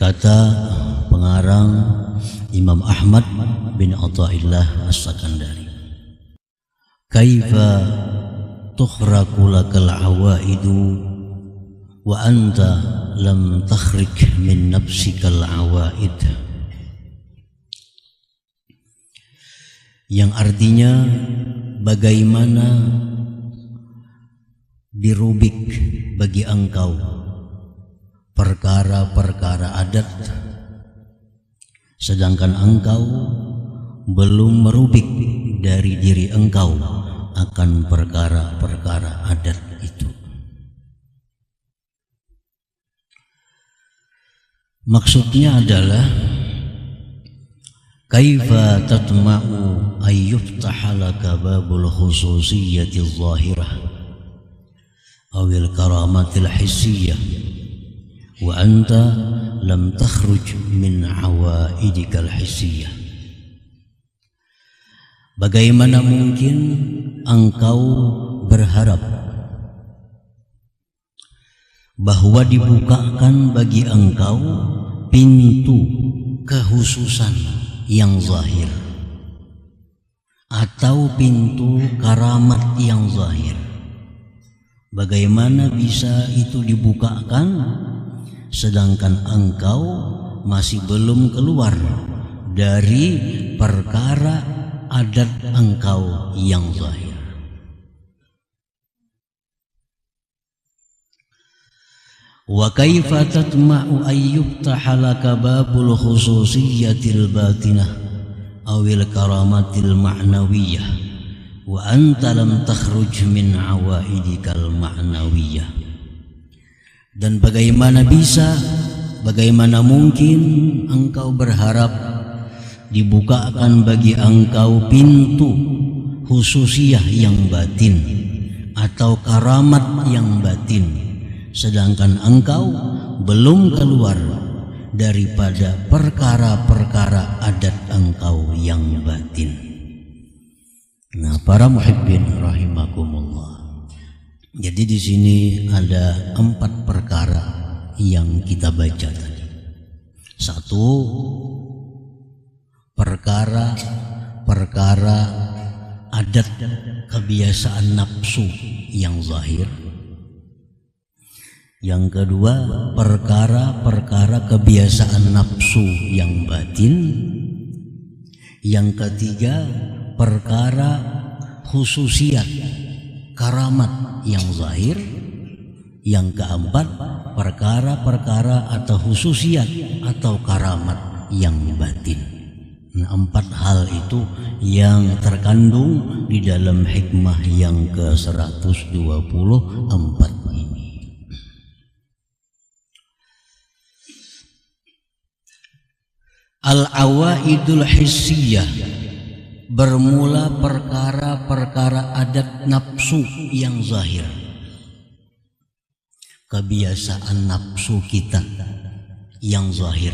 Berkata pengarang Imam Ahmad bin Athaillah As-Sakandari, kaifa tukhraqu lakal awaidu wa anta lam takhrik min nafsikal awaid, yang artinya bagaimana dirubik bagi engkau perkara-perkara adat, sedangkan engkau belum merubik dari diri engkau akan perkara-perkara adat itu. Maksudnya adalah kaifa tatma'u ayyuftaha laka babul khususiyyati adh-dhahirah awil karamatil hissiyah wa anta lam takhruj min awaidikal hissiyah. Bagaimana mungkin engkau berharap bahwa dibukakan bagi engkau pintu kekhususan yang zahir atau pintu karamat yang zahir? Bagaimana bisa itu dibukakan sedangkan engkau masih belum keluar dari perkara adat engkau yang zahir? Wa kaifa tatma'u ayyuftaha laka babul khususiyyatil batinah awil karamatil ma'nawiyah wa anta lam takhruj min awaidikal ma'nawiyah. Dan bagaimana mungkin engkau berharap dibukakan bagi engkau pintu khususiyah yang batin atau karamat yang batin, sedangkan engkau belum keluar daripada perkara-perkara adat engkau yang batin. Nah, para muhibbin rahimakumullah. Jadi di sini ada 4 perkara yang kita baca tadi. 1, perkara adat kebiasaan nafsu yang zahir. Yang kedua, perkara kebiasaan nafsu yang batin. Yang ketiga, perkara khususiat karamat yang zahir. Yang keempat, perkara atau khususiat atau karamat yang batin. Nah, 4 hal itu yang terkandung di dalam hikmah yang ke-124 ini. Al-awaidul hissiyah, bermula perkara adat nafsu yang zahir, kebiasaan nafsu kita yang zahir.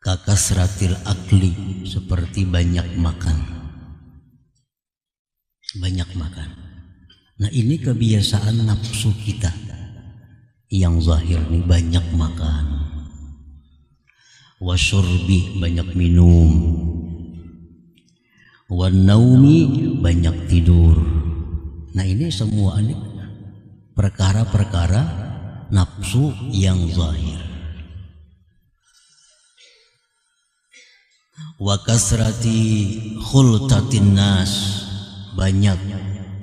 Kakasratil akli, seperti banyak makan. Nah, ini kebiasaan nafsu kita yang zahir nih, banyak makan. Wasyurbi, banyak minum. Wanaumi, banyak tidur. Nah, ini semua ini perkara nafsu yang zahir. Wa kasrati khultatin nas, banyak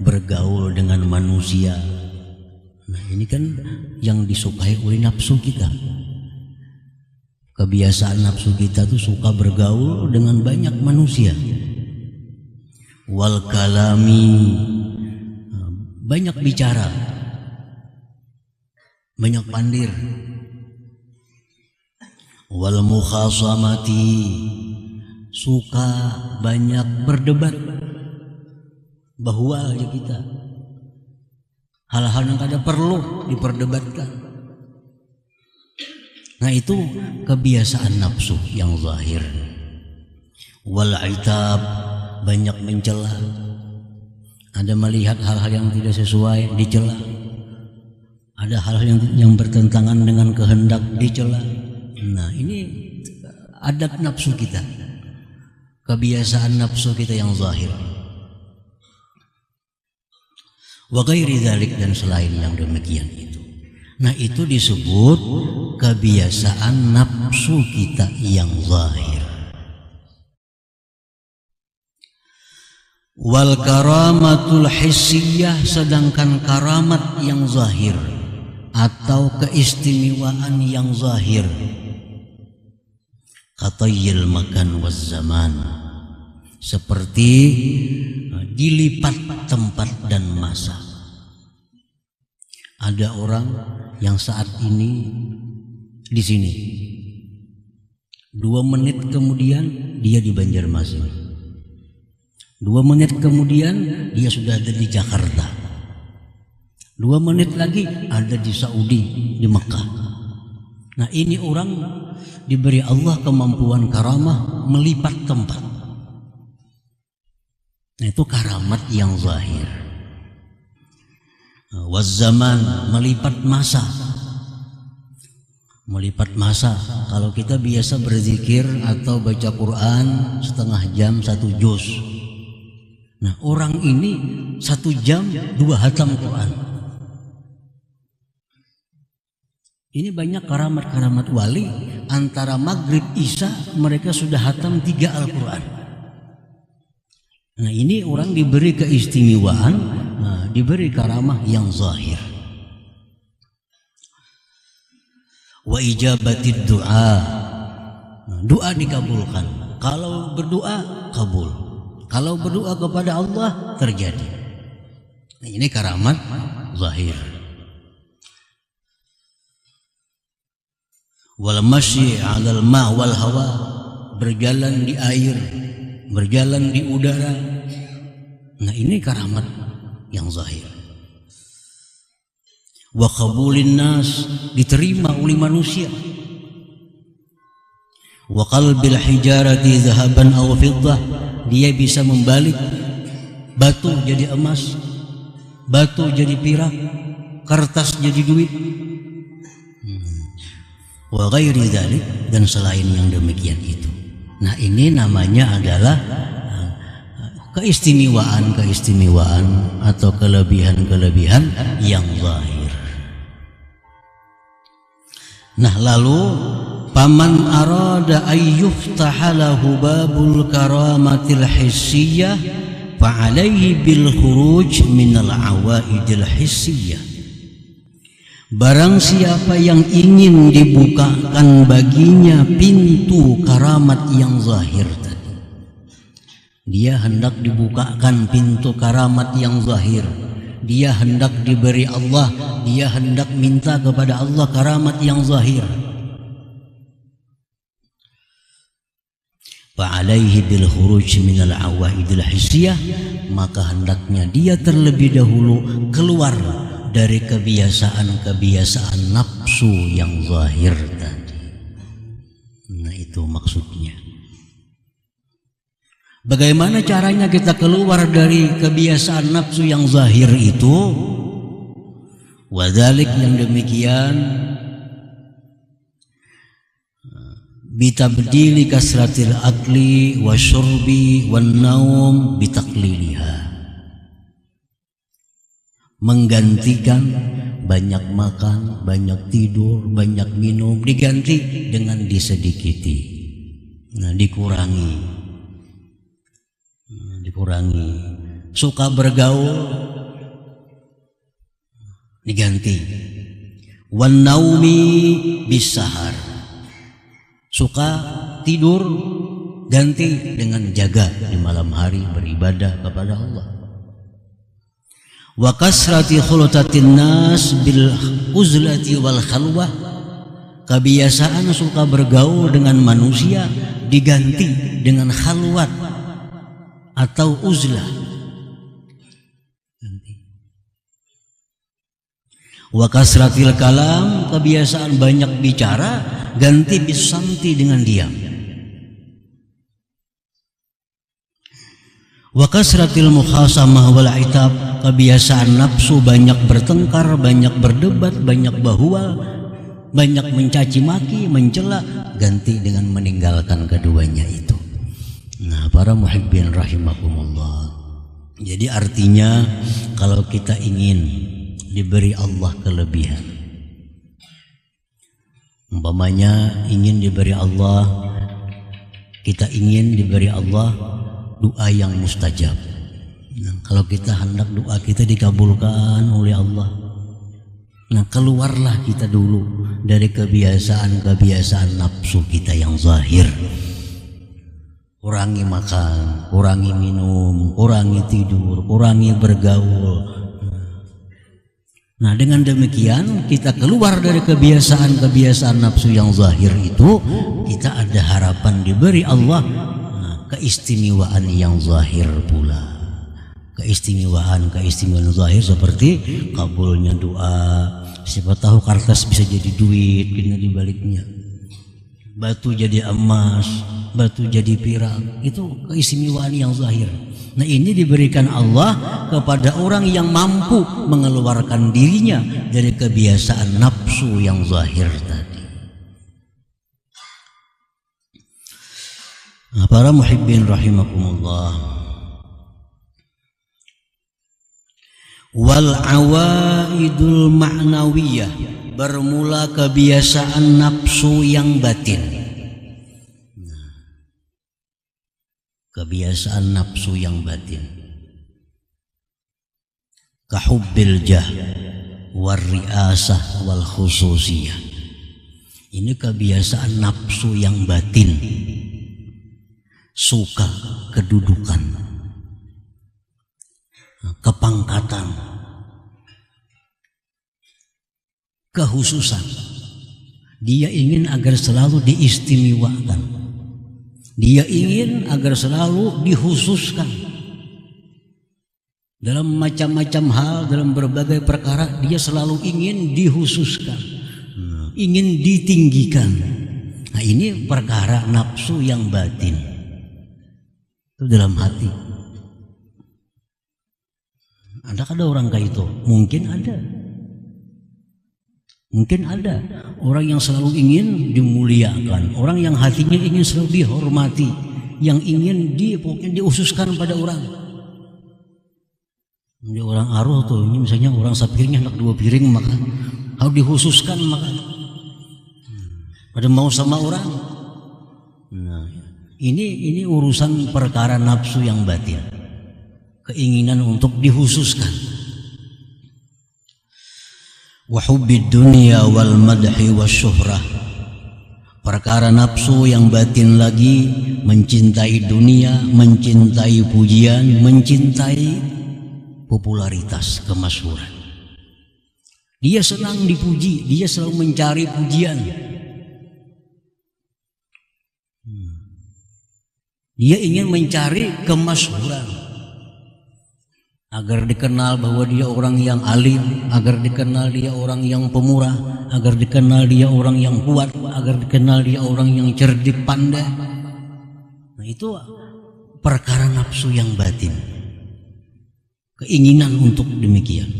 bergaul dengan manusia. Nah, ini kan yang disukai oleh nafsu kita. Kebiasaan nafsu kita tuh suka bergaul dengan banyak manusia. Wal kalami, banyak bicara, banyak pandir. Wal mukhasamati, suka banyak berdebat, bahwa aja kita hal-hal yang kada perlu diperdebatkan. Nah, itu kebiasaan nafsu yang zahir. Wal itab, banyak mencela. Ada melihat hal-hal yang tidak sesuai, dicela. Ada hal yang bertentangan dengan kehendak dicela. Nah, ini adab nafsu kita, kebiasaan nafsu kita yang zahir. Wa ghairi dzalik, dan selain yang demikian itu. Nah, itu disebut kebiasaan nafsu kita yang zahir. Wal karamatul hissiyah, sedangkan karamat yang zahir atau keistimewaan yang zahir, qatayyil makan waz zaman, seperti dilipat tempat dan masa. Ada orang yang saat ini di sini, 2 menit kemudian dia di Banjarmasin, 2 menit kemudian dia sudah ada di Jakarta, 2 menit lagi ada di Saudi, di Mekah. Nah, ini orang diberi Allah kemampuan karamah melipat tempat. Nah, itu karamat yang zahir. Waz zaman, melipat masa. Melipat masa. Kalau kita biasa berzikir atau baca Quran setengah jam 1 juz. Nah, orang ini 1 jam 2 hatam Quran. Ini banyak karamat-karamat wali, antara maghrib isya mereka sudah hatam 3 Al-Quran. Nah, ini orang diberi keistimewaan, diberi karamah yang zahir. Wa ijabatid du'a, doa dikabulkan. Kalau berdoa kabul, kalau berdoa kepada Allah terjadi. Nah, ini karamat zahir. Wal masyi 'alal ma' wal hawa, berjalan di air, berjalan di udara. Nah, ini karamat yang zahir. Wa qabulin nas, diterima oleh manusia. Wa qalbil hijarati zahaban aw fiddah, dia bisa membalik batu jadi emas, batu jadi perak, kertas jadi duit. Wa ghairi dzalik, dan selain yang demikian itu. Nah, ini namanya adalah keistimewaan atau kelebihan yang zahir. Nah, lalu faman arada ayyuftaha lahu babul karamatil hissiyah fa alaihi bil khuruj minal awaidil hissiyah. Barang siapa yang ingin dibukakan baginya pintu karamat yang zahir tadi, dia hendak dibukakan pintu karamat yang zahir, dia hendak diberi Allah, dia hendak minta kepada Allah karamat yang zahir. Fa'alaihi bil khuruj minal awaidil hissiyah, maka hendaknya dia terlebih dahulu keluar dari kebiasaan nafsu yang zahir tadi. Nah, itu maksudnya. Bagaimana caranya kita keluar dari kebiasaan nafsu yang zahir itu? Wadzalik, yang demikian, bitabdili kasratil akli wa syurbi wan naum bitakliliha, menggantikan banyak makan, banyak tidur, banyak minum, diganti dengan disedikiti. Nah, dikurangi. Suka bergaul, diganti. Wan naumi bisahar, suka tidur, ganti dengan jaga di malam hari beribadah kepada Allah. Wa kasrati khulutatin nas bil uzlati wal khalwah, kebiasaan suka bergaul dengan manusia diganti dengan khalwat atau uzlah. Wa kasratil kalam, kebiasaan banyak bicara ganti bisamti dengan diam. Wa kasratil mukhasamah wal itab, kebiasaan nafsu banyak bertengkar, banyak berdebat, banyak bahwa, banyak mencaci maki, mencela, ganti dengan meninggalkan keduanya itu. Nah, para muhibbin rahimakumullah. Jadi artinya kalau kita ingin diberi Allah kelebihan, umpamanya ingin diberi Allah, kita ingin diberi Allah doa yang mustajab. Nah, kalau kita hendak doa kita dikabulkan oleh Allah, nah keluarlah kita dulu dari kebiasaan nafsu kita yang zahir. Kurangi makan, kurangi minum, kurangi tidur, kurangi bergaul. Nah, dengan demikian kita keluar dari kebiasaan nafsu yang zahir itu, kita ada harapan diberi Allah keistimewaan yang zahir pula. Keistimewaan zahir seperti kabulnya doa. Siapa tahu kertas bisa jadi duit, gini dibaliknya. Batu jadi emas, batu jadi perak. Itu keistimewaan yang zahir. Nah, ini diberikan Allah kepada orang yang mampu mengeluarkan dirinya dari kebiasaan nafsu yang zahir tadi. Nah, para muhibbin rahimakumullah, wal awaidul ma'nawiyah, bermula kebiasaan nafsu yang batin. Nah, kebiasaan nafsu yang batin, kahubbil jah war riasah wal khususiyah. Ini kebiasaan nafsu yang batin, suka kedudukan, kepangkatan, kehususan. Dia ingin agar selalu diistimewakan, dia ingin agar selalu dikhususkan dalam macam-macam hal, dalam berbagai perkara. Dia selalu ingin dikhususkan, ingin ditinggikan. Nah, ini perkara nafsu yang batin itu dalam hati. Ada orang kayak itu? Mungkin ada orang yang selalu ingin dimuliakan, orang yang hatinya ingin selalu dihormati, yang ingin pokoknya diususkan pada orang. Ini orang aruh tuh, ini misalnya orang sepiringnya hendak 2 piring makan, harus dikhususkan makan. Pada mau sama orang. Nah, ini urusan perkara nafsu yang batin, keinginan untuk dikhususkan. Wa hubbid dunya wal madhi wasyuhrah, perkara nafsu yang batin lagi, mencintai dunia, mencintai pujian, mencintai popularitas, kemasyhuran. Dia senang dipuji, dia selalu mencari pujian. Dia ingin mencari kemasyhuran agar dikenal bahwa dia orang yang alim, agar dikenal dia orang yang pemurah, agar dikenal dia orang yang kuat, agar dikenal dia orang yang cerdik pandai. Nah, itu perkara nafsu yang batin, keinginan untuk demikian.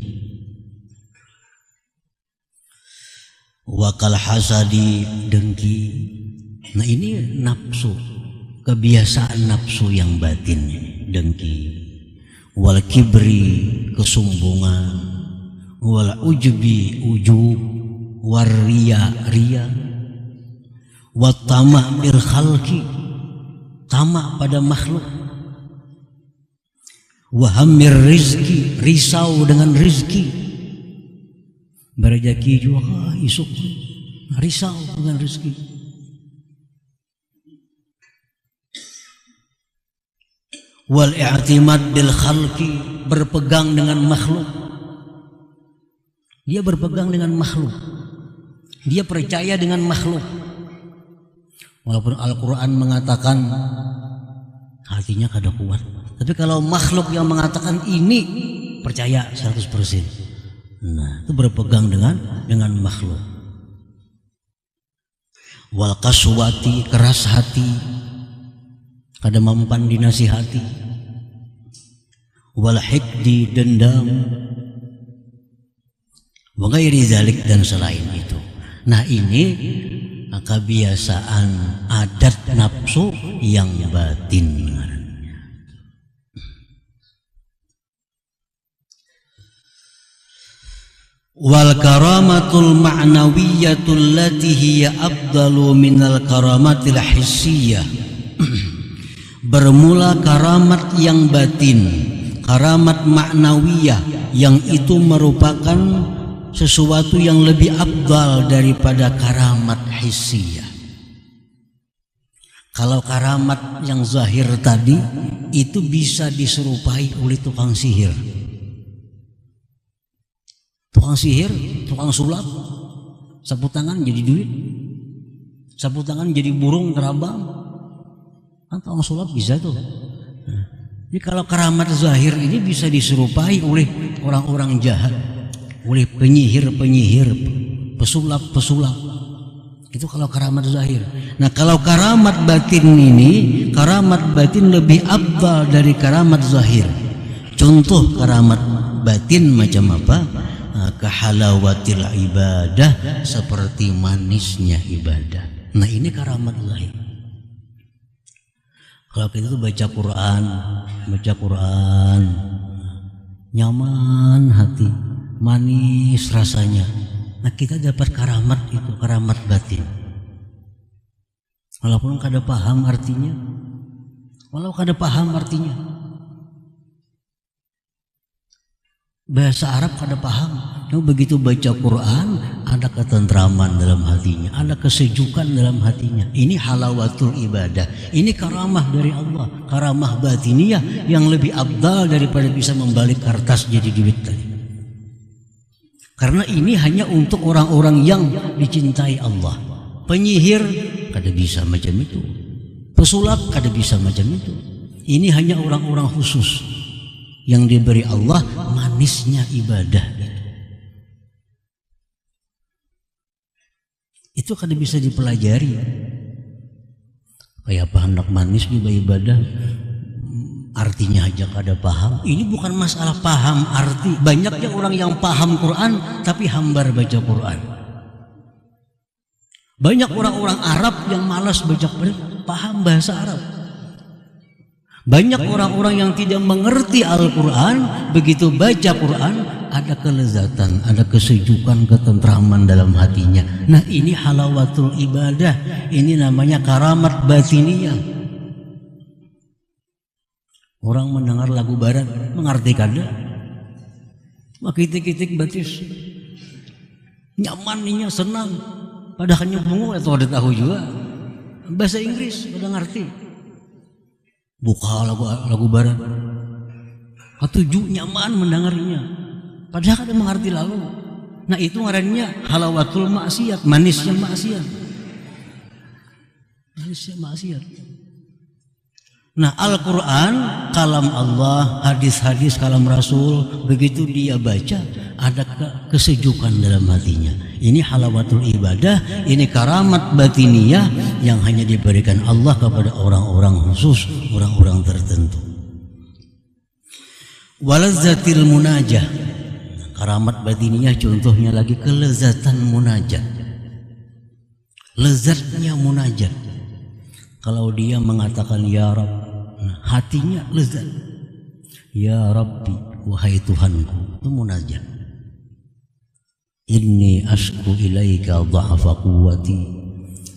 Wa kal hasadi, dengki. Nah, ini nafsu, kebiasaan nafsu yang batin, dengki. Wal kibri, kesombongan. Wal ujbi, ujub. War riya, riya. Wat tama' bil khalqi, tamak pada makhluk. Wa hammir rizki, risau dengan rizki. Berjaki juga isuk, risau dengan rizki. Wal i'timad bil khalqi, berpegang dengan makhluk. Dia berpegang dengan makhluk, dia percaya dengan makhluk. Walaupun Al-Quran mengatakan hatinya kada kuat, tapi kalau makhluk yang mengatakan ini, percaya 100%. Nah, itu berpegang dengan makhluk. Wal qaswati, keras hati, kada mempan dinasihati. wal hikdi, dendam, wa ghairi dzalik, dan selain itu. Nah, ini kebiasaan adat nafsu yang batin. Wal karamatul ma'nawiyatul lati hiya afdalu minal karamatil hissiyah. Bermula karamat yang batin, karamat ma'nawiyah, yang itu merupakan sesuatu yang lebih afdal daripada karamat hissiyah. Kalau karamat yang zahir tadi itu bisa diserupai oleh tukang sihir. Tukang sihir, tukang sulap, sapu tangan jadi duit, sapu tangan jadi burung terbang, kan tukang sulap bisa tuh. Jadi kalau karamat zahir ini bisa diserupai oleh orang-orang jahat, oleh penyihir-penyihir, pesulap-pesulap. Itu kalau karamat zahir. Nah, kalau karamat batin ini, karamat batin lebih afdal dari karamat zahir. Contoh karamat batin macam apa? Kahalawatil ibadah, seperti manisnya ibadah. Nah, ini karamat lain. Kalau kita tuh baca Quran, nyaman hati, manis rasanya. Nah, kita dapat karamat itu, karamat batin. Walaupun kada paham artinya, bahasa Arab kada paham. Nah, begitu baca Quran, ada ketentraman dalam hatinya, ada kesejukan dalam hatinya. Ini halawatul ibadah. Ini karamah dari Allah, karamah batiniyah yang lebih afdal daripada bisa membalik kertas jadi duit tadi. Karena ini hanya untuk orang-orang yang dicintai Allah. Penyihir kada bisa macam itu, pesulap kada bisa macam itu. Ini hanya orang-orang khusus yang diberi Allah manisnya ibadah. Itu kada bisa dipelajari. Kayak apa hendak manis juga ibadah, artinya aja kada paham. Ini bukan masalah paham arti. Banyaknya orang yang paham Quran tapi hambar baca Quran. Banyak orang-orang Arab yang malas baca Quran, paham bahasa Arab. Banyak orang-orang yang tidak mengerti Al-Quran, begitu baca Quran ada kelezatan, ada kesejukan, ketentraman dalam hatinya. Nah, ini halawatul ibadah, ini namanya karamat batiniyah. Orang mendengar lagu barat mengerti kada? Makitik-kitik batis, nyaman, senang, padahal nyambung atau ada tahu juga bahasa Inggris, udah ngerti. Buka lagu barat, ketujuh nyaman mendengarnya, padahal ada mengerti lalu. Nah, itu ngarannya halawatul maksiat, manisnya maksiat. Nah, Al-Quran kalam Allah, hadis-hadis kalam Rasul, begitu dia baca ada kesejukan dalam hatinya. Ini halawatul ibadah, ini karamat batiniyah yang hanya diberikan Allah kepada orang-orang khusus, orang-orang tertentu. Walazzatil munajah, karamat batiniyah contohnya lagi kelezatan munajat. Lezatnya munajat. Kalau dia mengatakan ya Rabb, hatinya lezat. Ya Rabbi, wahai Tuhanku, itu munajat. Inni asku ilaika dha'fa quwwati,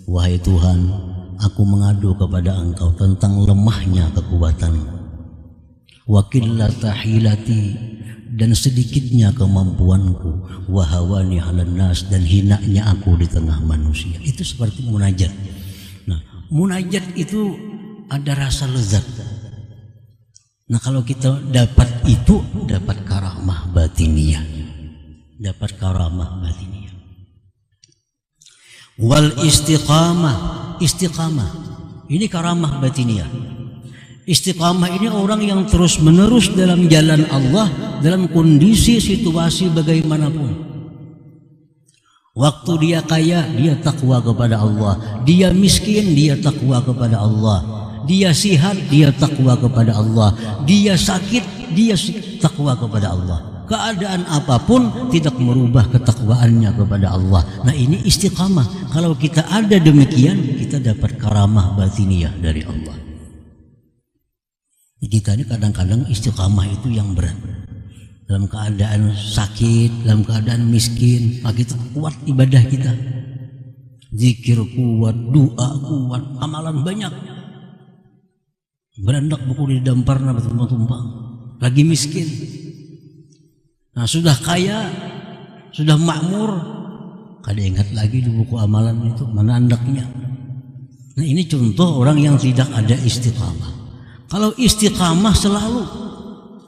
wahai Tuhan, aku mengadu kepada Engkau tentang lemahnya kekuatanku, wa qillata hilati, dan sedikitnya kemampuanku, wa hawani 'alan nas, dan hinanya aku di tengah manusia. Itu seperti munajat. Nah, munajat itu ada rasa lezat. Nah, kalau kita dapat itu, dapat karamah batiniyah. Dapat karamah batiniyah. Wal istiqamah, istiqamah ini karamah batiniyah. Istiqamah ini orang yang terus menerus dalam jalan Allah, dalam kondisi situasi bagaimanapun. Waktu dia kaya, dia takwa kepada Allah. Dia miskin, dia takwa kepada Allah. Dia sihat, dia takwa kepada Allah. Dia sakit, dia takwa kepada Allah. Keadaan apapun tidak merubah ketakwaannya kepada Allah. Nah, ini istiqamah. Kalau kita ada demikian, kita dapat karamah batiniyah dari Allah. Kita ini kadang-kadang istiqamah itu yang berat. Dalam keadaan sakit, dalam keadaan miskin, kita kuat ibadah kita. Zikir kuat, doa kuat, amalan banyak. Berandak buku di damparna bertumpang-tumpang. Lagi miskin. Nah, sudah kaya, sudah makmur, kada ingat lagi di buku amalan itu mana andaknya. Nah, ini contoh orang yang tidak ada istiqamah. Kalau istiqamah selalu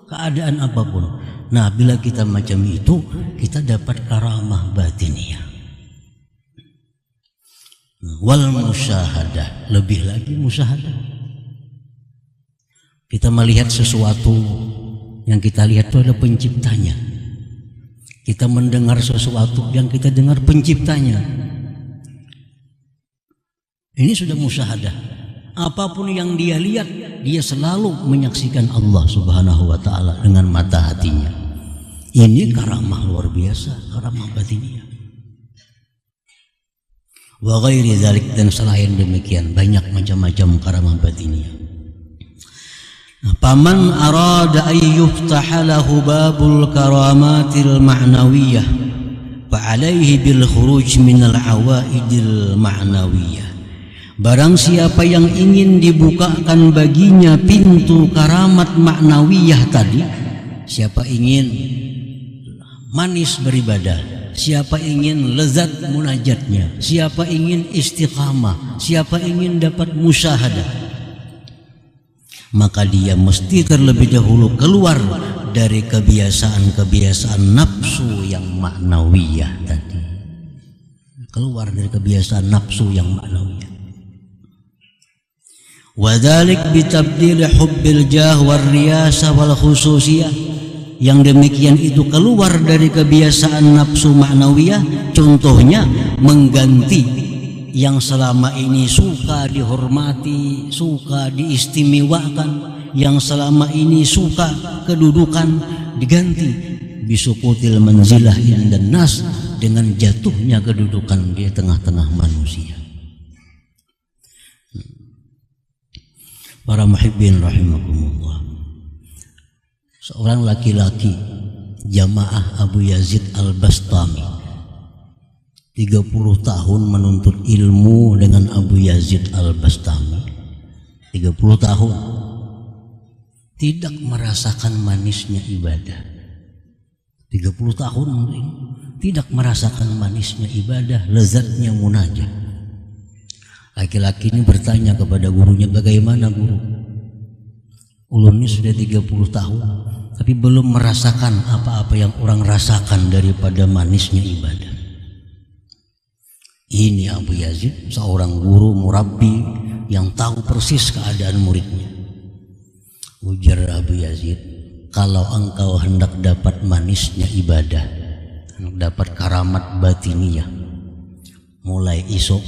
keadaan apapun. Nah, bila kita macam itu, kita dapat karamah batiniyah. Wal musyahadah, lebih lagi musyahadah. Kita melihat sesuatu, yang kita lihat itu ada penciptanya. Kita mendengar sesuatu yang kita dengar penciptanya. Ini sudah musyahadah. Apapun yang dia lihat, dia selalu menyaksikan Allah Subhanahu wa ta'ala dengan mata hatinya. Ini karamah luar biasa, karamah batiniyah. Wa ghairi dzalik, dan selain demikian banyak macam-macam karamah batiniyah. Paman arada an yuftaha lahu babul karamatil ma'nawiyah fa alaihi bil khuruj minal awaidil ma'nawiyah. Barang siapa yang ingin dibukakan baginya pintu karamat ma'nawiyah tadi, siapa ingin manis beribadah, siapa ingin lezat munajatnya, siapa ingin istiqamah, siapa ingin dapat musyahadah, maka dia mesti terlebih dahulu keluar dari kebiasaan-kebiasaan nafsu yang maknawiyah tadi. Keluar dari kebiasaan nafsu yang maknawiyah. Wadzalik bitabdil hubbil jah war riyasa wal khususiyah. Yang demikian itu keluar dari kebiasaan nafsu maknawiyah, contohnya mengganti yang selama ini suka dihormati, suka diistimewakan, yang selama ini suka kedudukan, diganti bisukutil manzilah indan nas, dengan jatuhnya kedudukan di tengah-tengah manusia. Para muhibbin rahimakumullah, seorang laki-laki jamaah Abu Yazid Al-Bastami 30 tahun menuntut ilmu dengan Abu Yazid Al-Bastami. 30 tahun tidak merasakan manisnya ibadah. 30 tahun tidak merasakan manisnya ibadah, lezatnya munajat. Laki-laki ini bertanya kepada gurunya, bagaimana guru? Ulun ini sudah 30 tahun tapi belum merasakan apa-apa yang orang rasakan daripada manisnya ibadah. Ini Abu Yazid, seorang guru murabbi yang tahu persis keadaan muridnya. Ujar Abu Yazid, kalau engkau hendak dapat manisnya ibadah, dapat karamat batiniyah, mulai esok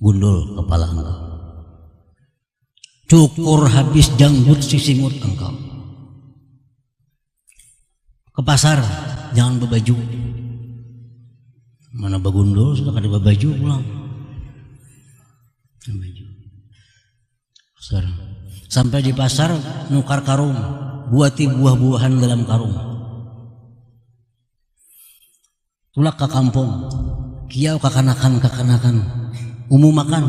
gundul kepala engkau, cukur habis janggut sisingut engkau, ke pasar jangan berbaju. Mana bagundul sudah kada berbaju pulang. Baju. Pasar. Sampai di pasar nukar karung, buati buah-buahan dalam karung. Tulak ke kampung, kiau kakanakan, umum makan,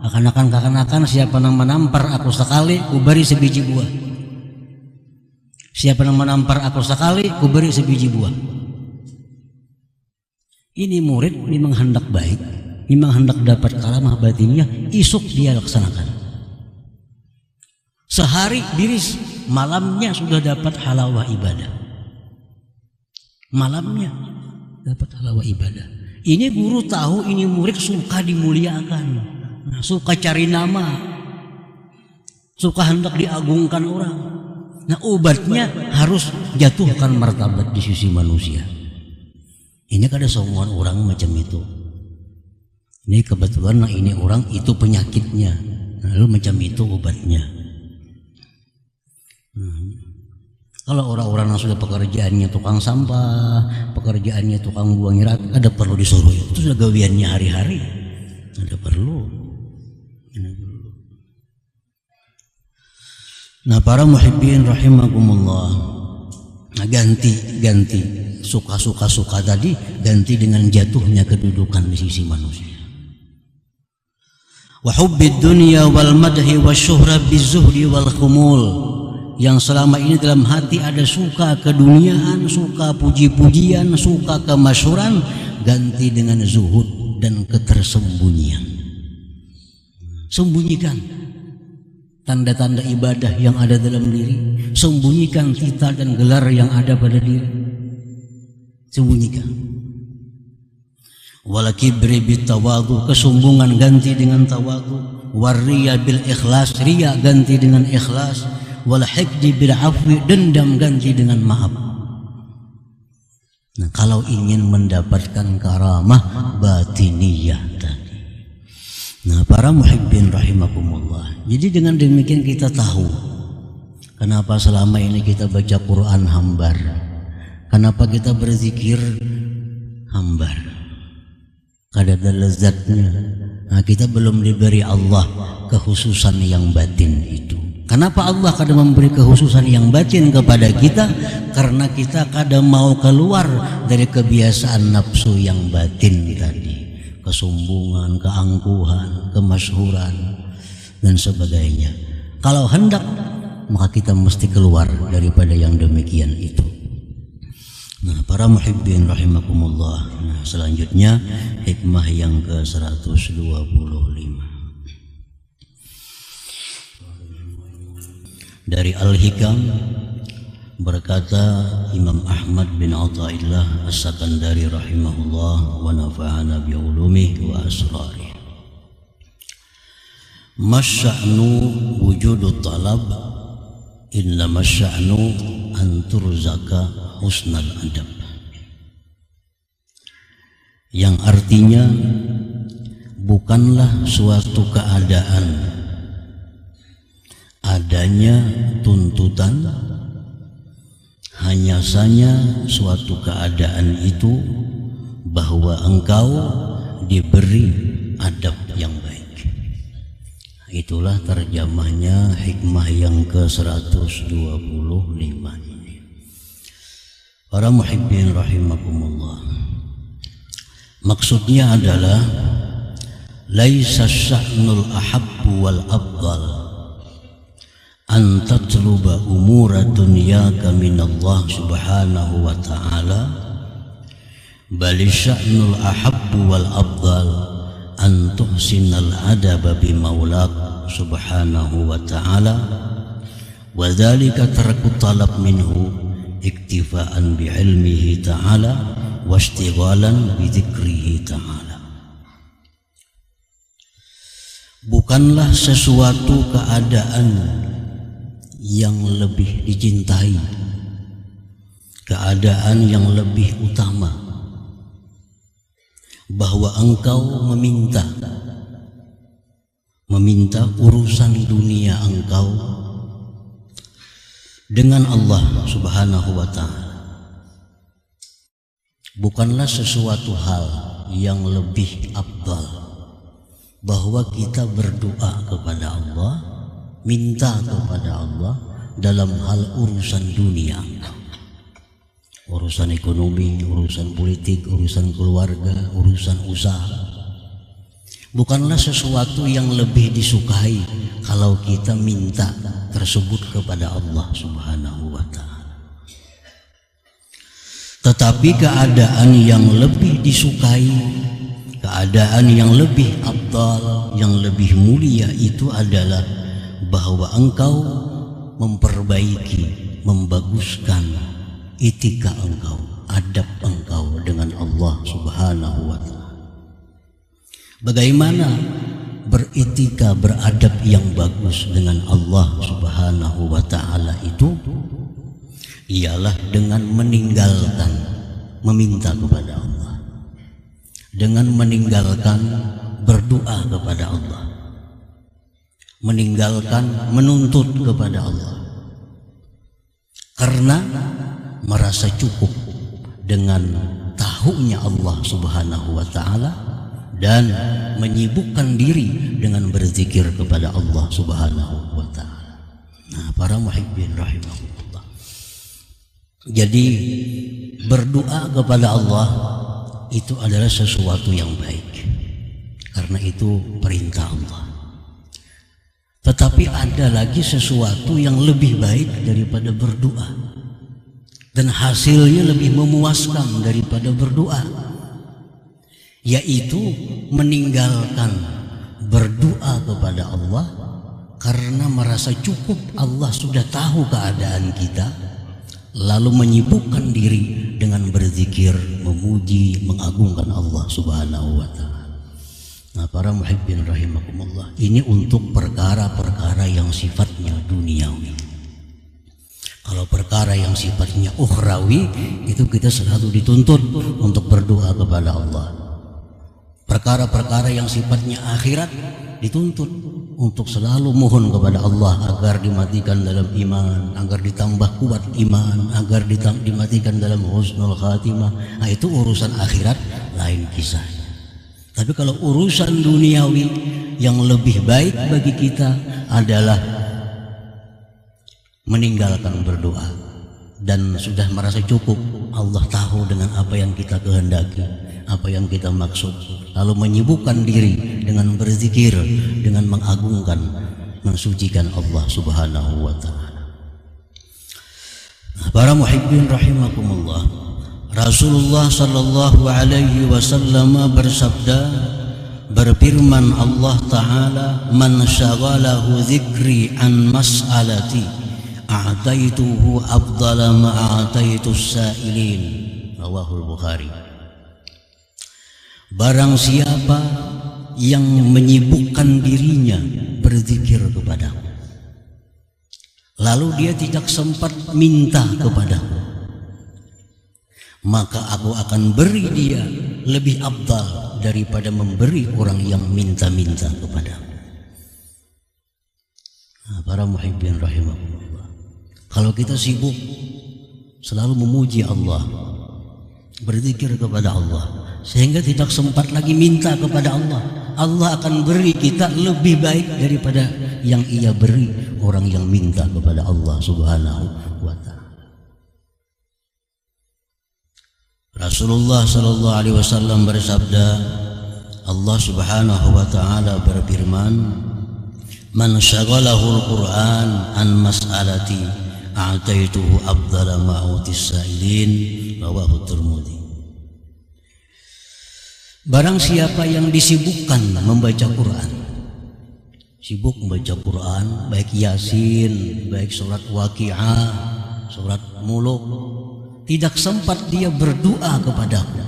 kakanakan, siapa yang menampar aku sekali, kuberi sebiji buah. Siapa yang menampar aku sekali, kuberi sebiji buah. Ini murid memang hendak baik, memang hendak dapat karamah batiniyah, isuk dia laksanakan. Sehari diris, malamnya sudah dapat halawah ibadah. Malamnya dapat halawah ibadah. Ini guru tahu ini murid suka dimuliakan, suka cari nama, suka hendak diagungkan orang. Nah, obatnya harus jatuhkan martabat di sisi manusia. Ini kada semua orang macam itu. Ini kebetulan ini orang itu penyakitnya. Lalu macam itu obatnya. Kalau orang-orang yang sudah pekerjaannya tukang sampah, pekerjaannya tukang buang rat, ada perlu disuruh itu sudah gawiannya hari-hari. Ada perlu. Nah, para muhibbin rahimakumullah, nah, ganti suka tadi, ganti dengan jatuhnya kedudukan di sisi manusia. Wa hubbid dunya wal madhi wasyuhra bizuhdi wal khumul. Yang selama ini dalam hati ada suka keduniaan, suka puji-pujian, suka kemasyhuran, ganti dengan zuhud dan ketersembunyian. Sembunyikan tanda-tanda ibadah yang ada dalam diri, sembunyikan titel dan gelar yang ada pada diri, sembunyikan. Wal kibri bit tawadhu, kesombongan ganti dengan tawadhu. Wariya bil ikhlas, riya ganti dengan ikhlas. Wal hikdi bil afwi, dendam ganti dengan maaf. Nah, kalau ingin mendapatkan karamah batiniyah tadi. Nah, para muhibbin rahimakumullah, jadi dengan demikian kita tahu kenapa selama ini kita baca Quran hambar, kenapa kita berzikir hambar, kada ada lezatnya. Nah, kita belum diberi Allah kekhususan yang batin itu. Kenapa Allah kadang memberi kekhususan yang batin kepada kita? Karena kita kadang mau keluar dari kebiasaan nafsu yang batin tadi, kesombongan, keangkuhan, kemasyhuran dan sebagainya. Kalau hendak, maka kita mesti keluar daripada yang demikian itu. Nah, para muhibbin rahimakumullah. Nah, selanjutnya hikmah yang ke-125. Dari Al-Hikam berkata Imam Ahmad bin Athaillah As-Sakandari rahimahullah wa nafa'ana bi ulumihi wa asrarih. Masya'nu wujudut talab, inna masya'nu an turzaka husnal adab. Yang artinya bukanlah suatu keadaan adanya tuntutan, hanya saja suatu keadaan itu bahwa engkau diberi adab yang baik. Itulah terjemahnya hikmah yang ke-125 ini. Para muhibbin rahimakumullah, maksudnya adalah laisa sya'nul ahabbu wal afdal an tatluba umura dunyaka minallah subhanahu wa ta'ala, bal sya'nul ahabbu wal afdal an tuhsinal adaba bi maulak subhanahu wa ta'ala, wa dhalika tarku talab minhu iktifaan bi ilmihi ta'ala wa ishtighalan bi dzikrihi ta'ala. Bukanlah sesuatu keadaan yang lebih dicintai, keadaan yang lebih utama, bahwa engkau meminta urusan dunia engkau dengan Allah subhanahu wa ta'ala. Bukanlah sesuatu hal yang lebih afdal bahwa kita berdoa kepada Allah, minta kepada Allah dalam hal urusan dunia, urusan ekonomi, urusan politik, urusan keluarga, urusan usaha. Bukanlah sesuatu yang lebih disukai kalau kita minta tersebut kepada Allah subhanahu wa ta'ala. Tetapi keadaan yang lebih disukai, keadaan yang lebih afdal, yang lebih mulia itu adalah bahwa engkau memperbaiki, membaguskan etika engkau, adab engkau dengan Allah subhanahu wa ta'ala. Bagaimana beretika, beradab yang bagus dengan Allah subhanahu wa ta'ala itu? Ialah dengan meninggalkan meminta kepada Allah, dengan meninggalkan berdoa kepada Allah, meninggalkan menuntut kepada Allah karena merasa cukup dengan tahunya Allah Subhanahu wa taala dan menyibukkan diri dengan berzikir kepada Allah Subhanahu wa taala. Nah, para muhibbin rahimahullah. Jadi berdoa kepada Allah itu adalah sesuatu yang baik. Karena itu perintah Allah. Tetapi ada lagi sesuatu yang lebih baik daripada berdoa dan hasilnya lebih memuaskan daripada berdoa, yaitu meninggalkan berdoa kepada Allah karena merasa cukup Allah sudah tahu keadaan kita, lalu menyibukkan diri dengan berzikir, memuji, mengagungkan Allah Subhanahu wa taala. Nah, para muhibbin rahimakumullah, ini untuk perkara-perkara yang sifatnya duniawi. Kalau perkara yang sifatnya ukhrawi, itu kita selalu dituntut untuk berdoa kepada Allah. Perkara-perkara yang sifatnya akhirat dituntut untuk selalu mohon kepada Allah agar dimatikan dalam iman, agar ditambah kuat iman, agar dimatikan dalam husnul khatimah. Nah, itu urusan akhirat lain kisah. Tapi kalau urusan duniawi yang lebih baik bagi kita adalah meninggalkan berdoa dan sudah merasa cukup. Allah tahu dengan apa yang kita kehendaki, apa yang kita maksud, lalu menyibukkan diri dengan berzikir, dengan mengagungkan, mensucikan Allah Subhanahu wa taala. Para muhibbin rahimakumullah, Rasulullah sallallahu alaihi wasallam bersabda, berfirman Allah taala, man syaghalahu dzikri an mas'alati a'taituhu afdala ma a'taitus sa'ilin. Rawahul Bukhari. Barang siapa yang menyibukkan dirinya berzikir kepadaku, lalu dia tidak sempat minta kepadaku, maka aku akan beri dia lebih afdal daripada memberi orang yang minta-minta kepadaku. Nah, para muhibbin rahimahullah, kalau kita sibuk selalu memuji Allah, berzikir kepada Allah, sehingga tidak sempat lagi minta kepada Allah, Allah akan beri kita lebih baik daripada yang ia beri orang yang minta kepada Allah Subhanahu wa taala. Rasulullah sallallahu alaihi wasallam bersabda, Allah Subhanahu wa taala berfirman, man syaghalahu al-Qur'an an mas'alati a'taituhu afdala ma utis sa'ilin. Rawahu Tirmidzi. Barang siapa yang disibukkan membaca Quran, sibuk membaca Quran, baik Yasin, baik surat Waqi'ah, surat Muluk, tidak sempat dia berdoa kepadaku,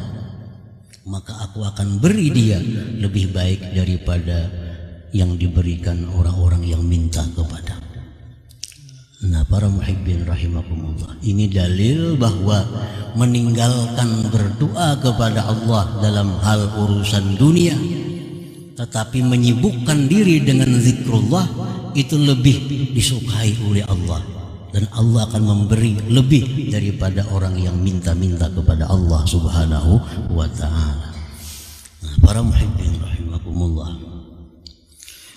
maka aku akan beri dia lebih baik daripada yang diberikan orang-orang yang minta kepadaku. Nah, para muhibbin rahimakumullah, ini dalil bahwa meninggalkan berdoa kepada Allah dalam hal urusan dunia, tetapi menyibukkan diri dengan zikrullah, itu lebih disukai oleh Allah, dan Allah akan memberi lebih daripada orang yang minta-minta kepada Allah Subhanahu wa ta'ala. Nah, para muhibbin rahimakumullah,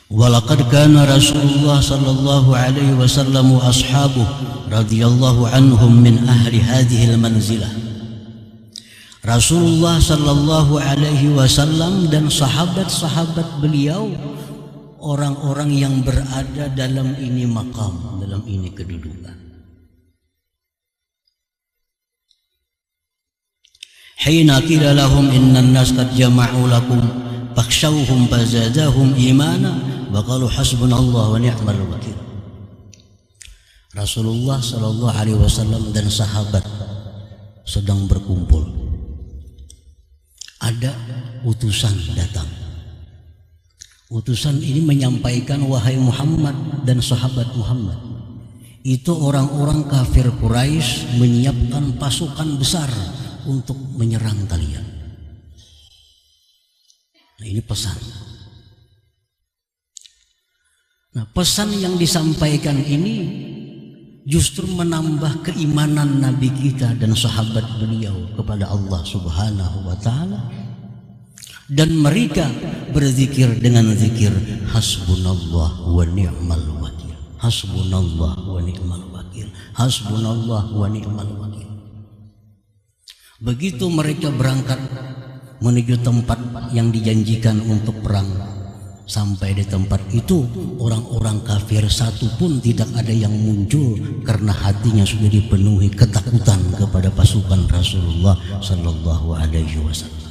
walaqad kana Rasulullah sallallahu alaihi wasallam wa ashabuhu radhiyallahu anhum min ahli hadhihi al-manzilah. Rasulullah sallallahu alaihi wasallam dan sahabat-sahabat beliau orang-orang yang berada dalam ini maqam, dalam ini kedudukan. Hina qila lahum innan nas qad jama'u lakum fakhshawhum fazadahum imana wa qalu hasbunallahu wa ni'mal wakil. Rasulullah sallallahu alaihi wasallam dan sahabat sedang berkumpul. Ada utusan datang. Utusan ini menyampaikan, wahai Muhammad dan sahabat Muhammad, itu orang-orang kafir Quraisy menyiapkan pasukan besar untuk menyerang kalian. Nah, ini pesan. Nah, pesan yang disampaikan ini justru menambah keimanan Nabi kita dan sahabat beliau kepada Allah Subhanahu wa taala, dan mereka berzikir dengan zikir hasbunallah wa ni'mal wakil, hasbunallah wa ni'mal wakil, hasbunallah wa ni'mal wakil. Begitu mereka berangkat menuju tempat yang dijanjikan untuk perang, sampai di tempat itu orang-orang kafir satu pun tidak ada yang muncul karena hatinya sudah dipenuhi ketakutan kepada pasukan Rasulullah sallallahu alaihi wasallam.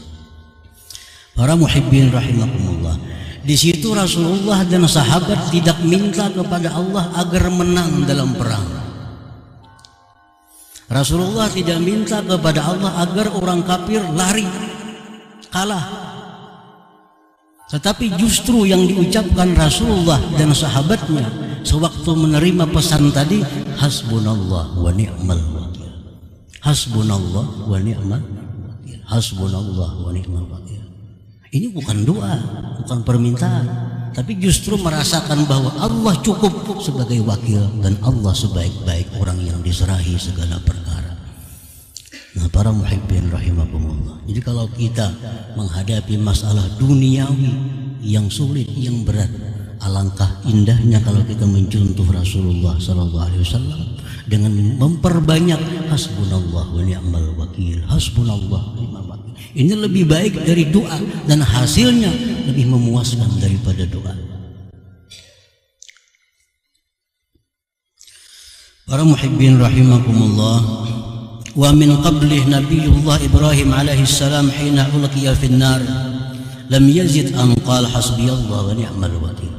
Para muhibbin rahimakumullah, di situ Rasulullah dan sahabat tidak minta kepada Allah agar menang dalam perang. Rasulullah tidak minta kepada Allah agar orang kafir lari, kalah. Tetapi justru yang diucapkan Rasulullah dan sahabatnya sewaktu menerima pesan tadi, hasbunallah wa ni'mal wakil, hasbunallah wa ni'mal wakil, hasbunallah wa ni'mal wakil. Ini bukan doa, bukan permintaan, tapi justru merasakan bahwa Allah cukup sebagai wakil dan Allah sebaik-baik orang yang diserahi segala perkara. Nah, para muhibbin rahimakumullah, jadi kalau kita menghadapi masalah duniawi yang sulit, yang berat, alangkah indahnya kalau kita mencontoh Rasulullah SAW dengan memperbanyak hasbunallah wa ni'mal wakil, hasbunallah wa ni'mal wakil. Ini lebih baik dari doa dan hasilnya lebih memuaskan daripada doa. Para muhibbin rahimakumullah, wa min qablih Nabiullah Ibrahim alaihi salam hina ulqiya fin nar lam yazid an qala hasbiyallah wa ni'mal wakil.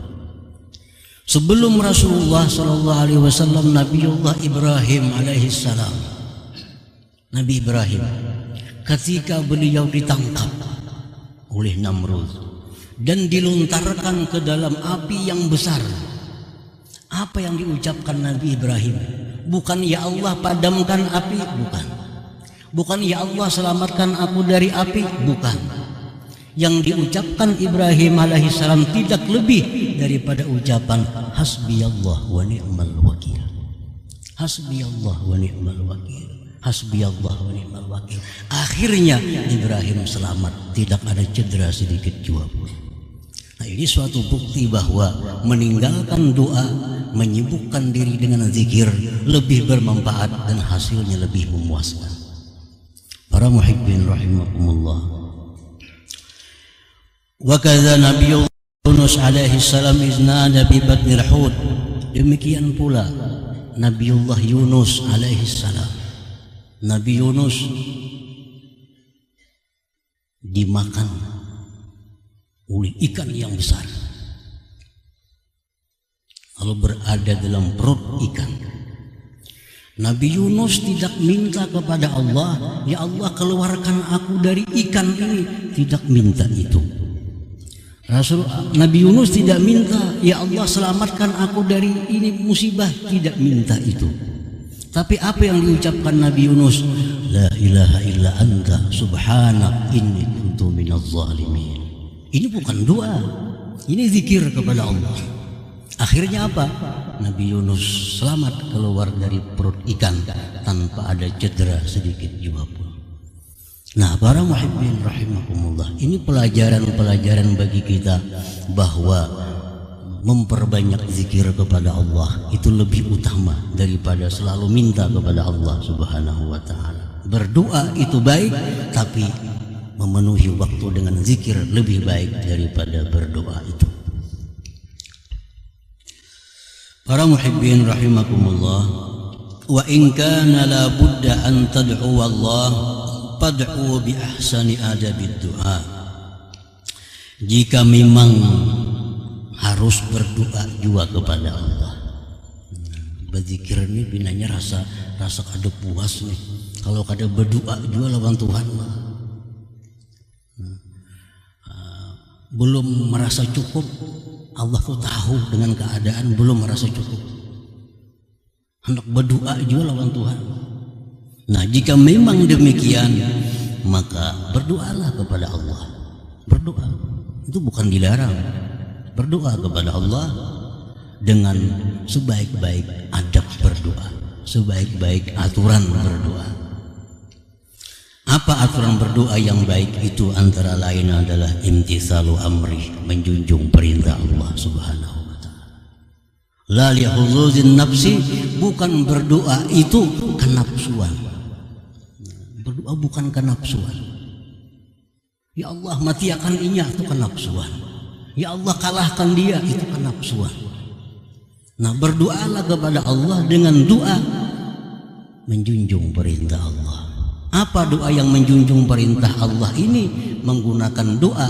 Sebelum Rasulullah sallallahu alaihi wasallam, Nabiullah Ibrahim alaihi salam, Nabi Ibrahim, ketika beliau ditangkap oleh Namrud dan dilontarkan ke dalam api yang besar, apa yang diucapkan Nabi Ibrahim? Bukan ya Allah padamkan api, bukan. Bukan ya Allah selamatkan aku dari api, bukan. Yang diucapkan Ibrahim alaihissalam tidak lebih daripada ucapan hasbiyallah wa ni'mal wakil, hasbiyallah wa ni'mal wakil, hasbiyallah wa ni'mal wakil. Akhirnya Ibrahim selamat, tidak ada cedera sedikit jua pun. Nah, ini suatu bukti bahwa meninggalkan doa, menyibukkan diri dengan zikir lebih bermanfaat dan hasilnya lebih memuaskan. Para muhibbin rahimakumullah, wa kadza Nabi Yunus alaihi salam iznada bi batnil hud, demikian pula Nabiullah Yunus alaihi salam, Nabi Yunus dimakan oleh ikan yang besar. Kalau berada dalam perut ikan, Nabi Yunus tidak minta kepada Allah, ya Allah keluarkan aku dari ikan ini, tidak minta itu. Nabi Yunus tidak minta, ya Allah selamatkan aku dari ini musibah, tidak minta itu. Tapi apa yang diucapkan Nabi Yunus? La ilaha illa anta subhanak inni kuntu minadz zalimin. Ini bukan doa, ini zikir kepada Allah. Akhirnya apa? Nabi Yunus selamat keluar dari perut ikan tanpa ada cedera sedikit juga pun. Nah, para muhibbin rahimakumullah, ini pelajaran-pelajaran bagi kita bahwa memperbanyak zikir kepada Allah itu lebih utama daripada selalu minta kepada Allah Subhanahu wa taala. Berdoa itu baik, tapi memenuhi waktu dengan zikir lebih baik daripada berdoa itu. Para muhibbin rahimakumullah, wa in kana la budda an tad'u Allah fad'u bi ahsani adabid du'a. Jika memang harus berdoa juga kepada Allah, berzikir ini binanya rasa kada puas nih. Kalau kada berdoa juga lawan Tuhan mah. Belum merasa cukup, Allah tuh tahu dengan keadaan belum merasa cukup, hendak berdoa juga lawan Tuhan. Nah, jika memang demikian, maka berdoalah kepada Allah. Berdoa itu bukan dilarang. Berdoa kepada Allah dengan sebaik-baik adab berdoa, sebaik-baik aturan berdoa. Apa aturan berdoa yang baik itu? Antara lain adalah imtitsalu amri, menjunjung perintah Allah Subhanahu wa taala. La lihudzuzin nafsi, bukan berdoa itu kenapsuan. Berdoa bukan kenapsuan. Ya Allah matiakan inya, itu kenapsuan. Ya Allah kalahkan dia, itu kenapsuan. Nah, berdoalah kepada Allah dengan doa menjunjung perintah Allah. Apa doa yang menjunjung perintah Allah ini? Menggunakan doa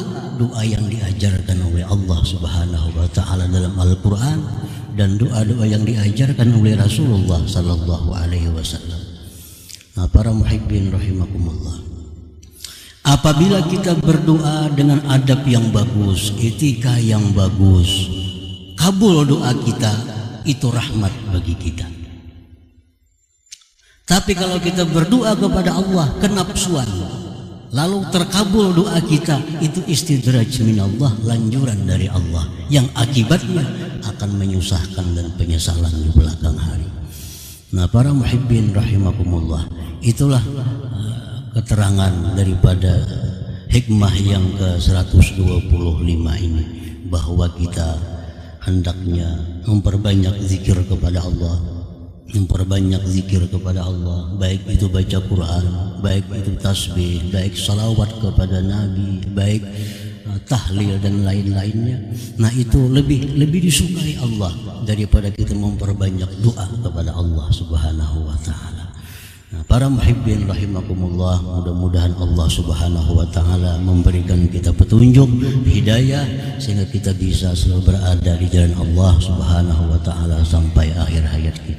yang diajarkan oleh Allah Subhanahu wa taala dalam Al-Qur'an dan doa-doa yang diajarkan oleh Rasulullah sallallahu alaihi wasallam. Nah, para muhibbin rahimakumullah, apabila kita berdoa dengan adab yang bagus, etika yang bagus, kabul doa kita, itu rahmat bagi kita. Tapi kalau kita berdoa kepada Allah kenapsuan, lalu terkabul doa kita, itu istidraj minallah, lanjuran dari Allah, yang akibatnya akan menyusahkan dan penyesalan di belakang hari. Nah, para muhibbin rahimakumullah, itulah keterangan daripada hikmah yang ke-125 ini, bahwa kita hendaknya memperbanyak zikir kepada Allah, memperbanyak zikir kepada Allah, baik itu baca Quran, baik itu tasbih, baik salawat kepada Nabi, baik tahlil dan lain-lainnya. Nah, itu lebih disukai Allah daripada kita memperbanyak doa kepada Allah Subhanahu wa taala. Nah, para muhibbin rahimakumullah, mudah-mudahan Allah Subhanahu wa taala memberikan kita petunjuk, hidayah, sehingga kita bisa selalu berada di jalan Allah Subhanahu wa taala sampai akhir hayat kita.